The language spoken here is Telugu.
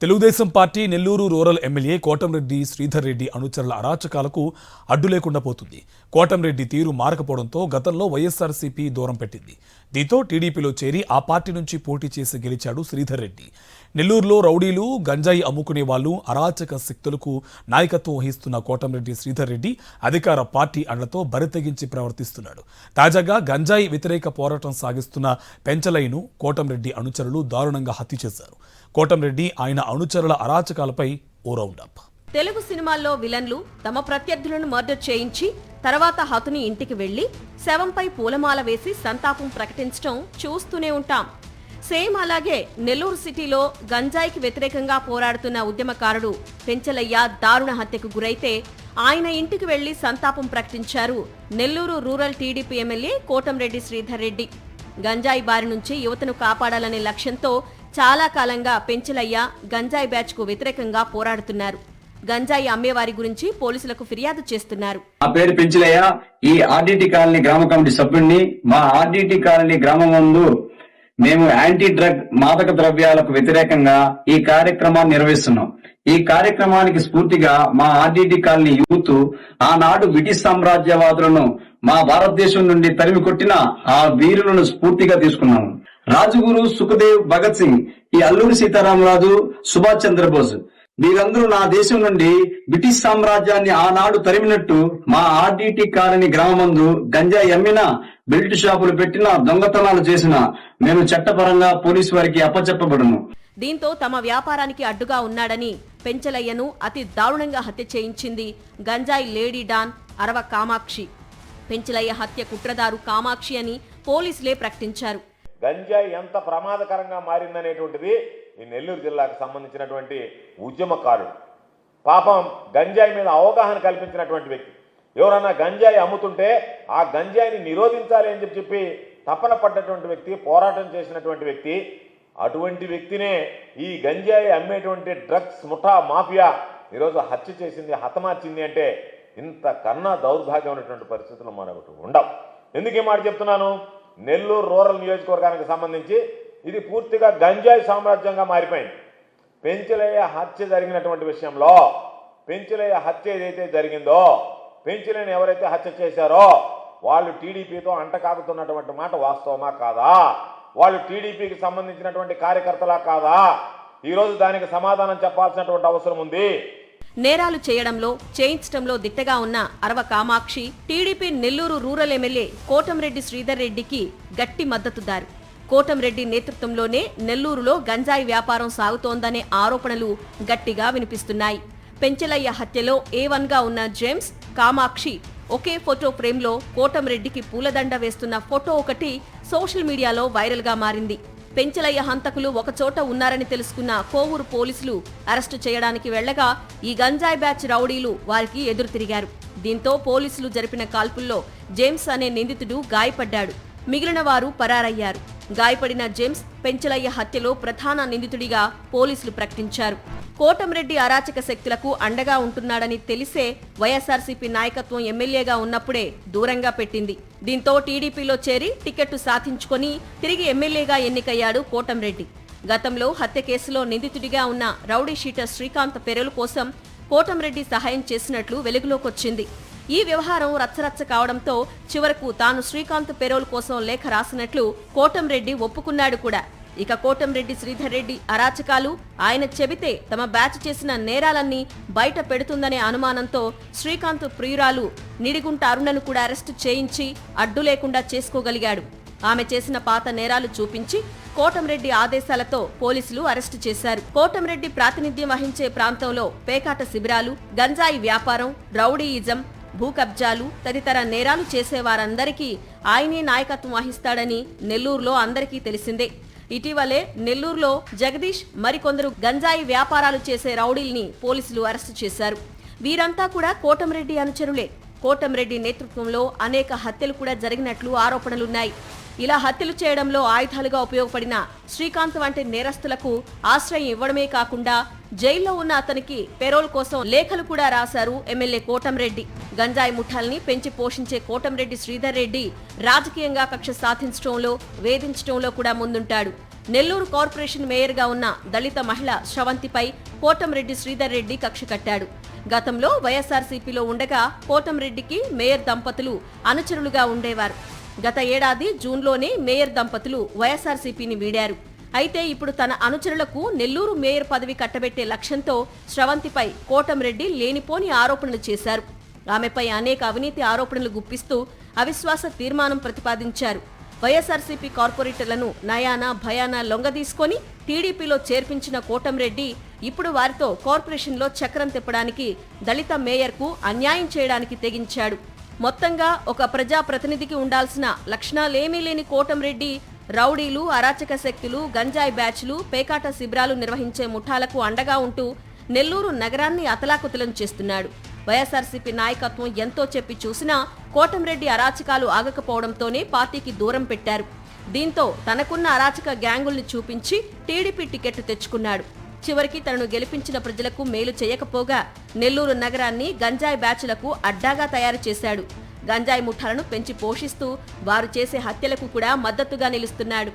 Telugu Desam party Nellore rural MLA Kotamreddy Sridhar Reddy అనుచరుల అరాచకాలకు అడ్డు లేకుండా పోతుంది. కోటంరెడ్డి తీరు మారకపోవడంతో గతంలో వైఎస్ఆర్సీపీ దూరం పెట్టింది. దీంతో టీడీపీలో చేరి ఆ పార్టీ నుంచి పోటీ చేసి గెలిచాడు శ్రీధర్ రెడ్డి. నెల్లూరులో రౌడీలు, గంజాయి అమ్ముకునే వాళ్లు, అరాచక శక్తులకు నాయకత్వం వహిస్తున్న కోటంరెడ్డి శ్రీధర్ రెడ్డి అధికార పార్టీ అండతో బరితెగించి ప్రవర్తిస్తున్నాడు. తాజాగా గంజాయి వ్యతిరేక పోరాటం సాగిస్తున్న పెంచలయ్యను కోటంరెడ్డి అనుచరులు దారుణంగా హత్య చేశారు. కోటంరెడ్డి ఆయన అనుచరుల అరాచకాలపై ఓ రౌండప్. తెలుగు సినిమాల్లో విలన్లు తమ ప్రత్యర్థులను మర్డర్ చేయించి తర్వాత హతుని ఇంటికి వెళ్లి శవంపై పూలమాల వేసి సంతాపం ప్రకటించడం చూస్తూనే ఉంటాం. సేమ్ అలాగే నెల్లూరు సిటీలో గంజాయికి వ్యతిరేకంగా పోరాడుతున్న ఉద్యమకారుడు పెంచలయ్య దారుణ హత్యకు గురైతే ఆయన ఇంటికి వెళ్లి సంతాపం ప్రకటించారు Nellore rural TDP MLA Kotamreddy Sridhar Reddy. గంజాయి బారి నుంచి యువతను కాపాడాలనే లక్ష్యంతో చాలా కాలంగా పెంచలయ్య గంజాయి బ్యాచ్ కు వ్యతిరేకంగా పోరాడుతున్నారు. గంజాయి అమ్మేవారి గురించి పోలీసులకు ఫిర్యాదు చేస్తున్నారు. నా పేరు పెంచలయ్య. ఈ ఆర్డీటీ కాలనీ గ్రామ కమిటీ సభ్యుడిని. మా ఆర్డీటీ కాలనీ గ్రామం ముందు మేము యాంటీ డ్రగ్ మాదక ద్రవ్యాలకు వ్యతిరేకంగా ఈ కార్యక్రమాన్ని నిర్వహిస్తున్నాం. ఈ కార్యక్రమానికి స్ఫూర్తిగా మా ఆర్డీటీ కాలనీ యూత్ ఆనాడు బ్రిటిష్ సామ్రాజ్యవాదులను మా భారతదేశం నుండి తరిమి కొట్టిన ఆ వీరులను స్ఫూర్తిగా తీసుకున్నాము. రాజగురు, సుఖదేవ్, భగత్ సింగ్, ఈ అల్లూరి సీతారామరాజు, సుభాష్ చంద్రబోస్ వీరందరూ నా దేశం నుండి బ్రిటిష్ సామ్రాజ్యాన్ని ఆనాడు తరిమినట్టు మా ఆర్డీటీ కాలనీ గ్రామమందు గంజాయి అమ్మిన, బెల్ట్ షాపులు పెట్టిన, దొంగతనాలు చేసిన మేము చట్టపరంగా పోలీసు వారికి అప్పచెప్పబడును. దీంతో తమ వ్యాపారానికి అడ్డుగా ఉన్నాడని పెంచలయ్యను అతి దారుణంగా హత్య చేయించింది గంజాయి లేడీ డాన్ అరవ కామాక్షి. పెంచలయ్య హత్య కుట్రదారు కామాక్షి అని పోలీసులే ప్రకటించారు. గంజాయి ఎంత ప్రమాదకరంగా మారిందనేటువంటిది ఈ నెల్లూరు జిల్లాకు సంబంధించినటువంటి ఉద్యమకారుడు. పాపం గంజాయి మీద అవగాహన కల్పించినటువంటి వ్యక్తి. ఎవరన్నా గంజాయి అమ్ముతుంటే ఆ గంజాయిని నిరోధించాలి అని చెప్పి తపన పడ్డటువంటి వ్యక్తి, పోరాటం చేసినటువంటి వ్యక్తి. అటువంటి వ్యక్తినే ఈ గంజాయి అమ్మేటువంటి డ్రగ్స్ ముఠా మాఫియా ఈరోజు హత్య చేసింది, హతమార్చింది అంటే ఇంతకన్నా దౌర్భాగ్యమైనటువంటి పరిస్థితులు మనకు ఉండవు. ఎందుకు ఈ మాట చెప్తున్నాను? నెల్లూరు రూరల్ నియోజకవర్గానికి సంబంధించి ఇది పూర్తిగా గంజాయి సామ్రాజ్యంగా మారిపోయింది. పెంచలయ్య హత్య జరిగినటువంటి విషయంలో, పెంచలయ్య హత్య ఏదైతే జరిగిందో, పెంచలయ్యని ఎవరైతే హత్య చేశారో వాళ్ళు టీడీపీతో అంటకాగుతున్నటువంటి మాట వాస్తవమా కాదా? వాళ్ళు టీడీపీకి సంబంధించినటువంటి కార్యకర్తలా కాదా? ఈరోజు దానికి సమాధానం చెప్పాల్సినటువంటి అవసరం ఉంది. నేరాలు చేయడంలో, చేయించడంలో దిట్టగా ఉన్న Arava Kamakshi TDP Nellore rural MLA Kotamreddy Sridhar రెడ్డికి గట్టి మద్దతుదారు. కోటంరెడ్డి నేతృత్వంలోనే నెల్లూరులో గంజాయి వ్యాపారం సాగుతోందనే ఆరోపణలు గట్టిగా వినిపిస్తున్నాయి. పెంచలయ్య హత్యలో A1గా ఉన్న జేమ్స్, కామాక్షి ఒకే ఫోటో ఫ్రేమ్లో కోటంరెడ్డికి పూలదండ వేస్తున్న ఫోటో ఒకటి సోషల్ మీడియాలో వైరల్గా మారింది. పెంచలయ్య హంతకులు ఒకచోట ఉన్నారని తెలుసుకున్న కోవూరు పోలీసులు అరెస్టు చేయడానికి వెళ్లగా ఈ గంజాయి బ్యాచ్ రౌడీలు వారికి ఎదురు తిరిగారు. దీంతో పోలీసులు జరిపిన కాల్పుల్లో జేమ్స్ అనే నిందితుడు గాయపడ్డాడు. మిగిలిన వారు పరారయ్యారు. గాయపడిన జేమ్స్ పెంచలయ్య హత్యలో ప్రధాన నిందితుడిగా పోలీసులు ప్రకటించారు. కోటంరెడ్డి అరాచక శక్తులకు అండగా ఉంటున్నాడని తెలిసే వైఎస్ఆర్సీపీ నాయకత్వం ఎమ్మెల్యేగా ఉన్నప్పుడే దూరంగా పెట్టింది. దీంతో టీడీపీలో చేరి టికెట్టు సాధించుకొని తిరిగి ఎమ్మెల్యేగా ఎన్నికయ్యాడు కోటంరెడ్డి. గతంలో హత్య కేసులో నిందితుడిగా ఉన్న రౌడీ షీటర్ శ్రీకాంత్ పెరోల్ కోసం కోటంరెడ్డి సహాయం చేసినట్లు వెలుగులోకొచ్చింది. ఈ వ్యవహారం రచ్చరచ్చ కావడంతో చివరకు తాను శ్రీకాంత్ పెరోల్ కోసం లేఖ రాసినట్లు కోటంరెడ్డి ఒప్పుకున్నాడు కూడా. ఇక కోటంరెడ్డి శ్రీధర్ రెడ్డి అరాచకాలు ఆయన చెబితే తమ బ్యాచ్ చేసిన నేరాలన్నీ బయట పెడుతుందనే అనుమానంతో శ్రీకాంత్ ప్రియురాలు నిడిగుంట అరుణను కూడా అరెస్టు చేయించి అడ్డు లేకుండా చేసుకోగలిగాడు. ఆమె చేసిన పాత నేరాలు చూపించి కోటంరెడ్డి ఆదేశాలతో పోలీసులు అరెస్టు చేశారు. కోటంరెడ్డి ప్రాతినిధ్యం వహించే ప్రాంతంలో పేకాట శిబిరాలు, గంజాయి వ్యాపారం, రౌడీయిజం, భూ కబ్జాలు తదితర నేరాలు చేసేవారందరికీ ఆయనే నాయకత్వం వహిస్తాడని నెల్లూరులో అందరికీ తెలిసిందే. ఇటీవలే నెల్లూరులో జగదీష్ మరికొందరు గంజాయి వ్యాపారాలు చేసే రౌడీల్ని పోలీసులు అరెస్టు చేశారు. వీరంతా కూడా కోటంరెడ్డి అనుచరులే. కోటంరెడ్డి నేతృత్వంలో అనేక హత్యలు కూడా జరిగినట్లు ఆరోపణలున్నాయి. ఇలా హత్యలు చేయడంలో ఆయుధాలుగా ఉపయోగపడిన శ్రీకాంత్ వంటి నేరస్తులకు ఆశ్రయం ఇవ్వడమే కాకుండా జైల్లో ఉన్న అతనికి పెరోల్ కోసం లేఖలు కూడా రాశారు ఎమ్మెల్యే కోటంరెడ్డి. గంజాయి ముఠాల్ని పెంచి పోషించే కోటంరెడ్డి శ్రీధర్ రెడ్డి రాజకీయంగా కక్ష సాధించడంలో, వేధించడంలో కూడా ముందుంటాడు. నెల్లూరు కార్పొరేషన్ మేయర్గా ఉన్న దళిత మహిళ శ్రవంతిపై కోటంరెడ్డి శ్రీధర్ రెడ్డి కక్ష కట్టాడు. గతంలో వైఎస్ఆర్సీపీలో ఉండగా కోటంరెడ్డికి మేయర్ దంపతులు అనుచరులుగా ఉండేవారు. గత ఏడాది జూన్లోనే మేయర్ దంపతులు వైఎస్ఆర్సీపీని వీడారు. అయితే ఇప్పుడు తన అనుచరులకు నెల్లూరు మేయర్ పదవి కట్టబెట్టే లక్ష్యంతో శ్రవంతిపై కోటంరెడ్డి లేనిపోని ఆరోపణలు చేశారు. ఆమెపై అనేక అవినీతి ఆరోపణలు గుప్పిస్తూ అవిశ్వాస తీర్మానం ప్రతిపాదించారు. వైఎస్ఆర్సీపీ కార్పొరేటర్లను నయానా భయానా లొంగదీసుకొని టీడీపీలో చేర్పించిన కోటంరెడ్డి ఇప్పుడు వారితో కార్పొరేషన్లో చక్రం తిప్పడానికి, దళిత మేయర్కు అన్యాయం చేయడానికి తెగించాడు. మొత్తంగా ఒక ప్రజాప్రతినిధికి ఉండాల్సిన లక్షణాలేమీ లేని కోటంరెడ్డి రౌడీలు, అరాచక శక్తులు, గంజాయి బ్యాచ్లు, పేకాట శిబిరాలు నిర్వహించే ముఠాలకు అండగా ఉంటూ నెల్లూరు నగరాన్ని అతలాకుతలం చేస్తున్నాడు. వైఎస్ఆర్సీపీ నాయకత్వం ఎంతో చెప్పి చూసినా కోటంరెడ్డి అరాచకాలు ఆగకపోవడంతోనే పార్టీకి దూరం పెట్టారు. దీంతో తనకున్న అరాచక గ్యాంగుల్ని చూపించి టీడీపీ టికెట్ తెచ్చుకున్నాడు. చివరికి తనను గెలిపించిన ప్రజలకు మేలు చేయకపోగా నెల్లూరు నగరాన్ని గంజాయి బ్యాచ్లకు అడ్డాగా తయారు చేశాడు. గంజాయి ముఠాలను పెంచి పోషిస్తూ వారు చేసే హత్యలకు కూడా మద్దతుగా నిలుస్తున్నాడు.